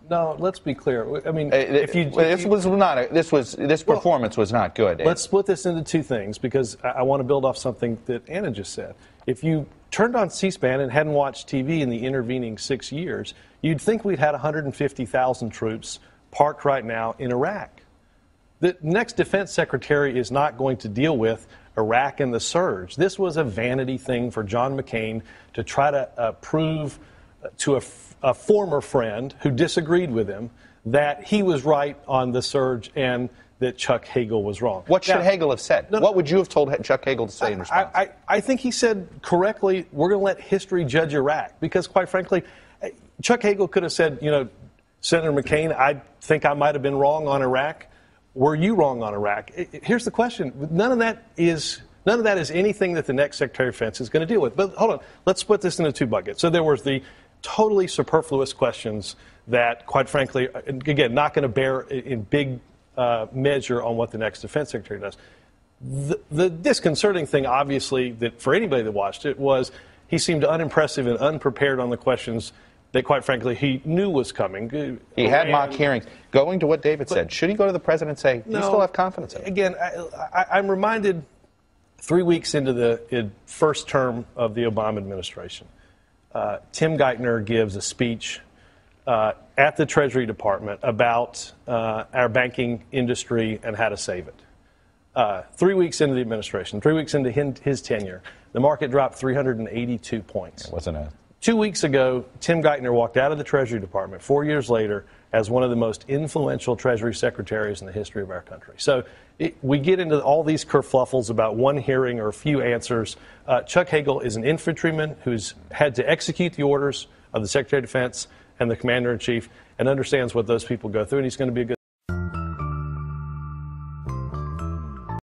No, let's be clear. I mean, this performance was not good. Let's split this into two things because I want to build off something that Anna just said. If you turned on C-SPAN and hadn't watched TV in the intervening 6 years, you'd think we'd had 150,000 troops parked right now in Iraq. The next defense secretary is not going to deal with Iraq and the surge. This was a vanity thing for John McCain to try to prove to a former friend who disagreed with him that he was right on the surge and that Chuck Hagel was wrong. What should Hagel have said? What would you have told Chuck Hagel to say in response? I think he said correctly, we're going to let history judge Iraq. Because, quite frankly, Chuck Hagel could have said, you know, Senator McCain, I think I might have been wrong on Iraq. Were you wrong on Iraq? Here's the question. None of that is anything that the next Secretary of Defense is going to deal with. But hold on. Let's split this into two buckets. So there was the totally superfluous questions that, quite frankly, again, not going to bear in big measure on what the next Defense Secretary does. The disconcerting thing, obviously, that for anybody that watched it was he seemed unimpressive and unprepared on the questions that, quite frankly, he knew was coming. He had mock hearings. Going to what David said, should he go to the president and say, you still have confidence in him? Again, I'm reminded 3 weeks into the first term of the Obama administration, Tim Geithner gives a speech at the Treasury Department about our banking industry and how to save it. 3 weeks into the administration, 3 weeks into his tenure, the market dropped 382 points. It wasn't a... 2 weeks ago, Tim Geithner walked out of the Treasury Department 4 years later as one of the most influential Treasury secretaries in the history of our country. So we get into all these kerfluffles about one hearing or a few answers. Chuck Hagel is an infantryman who's had to execute the orders of the Secretary of Defense and the Commander-in-Chief and understands what those people go through, and he's going to be a good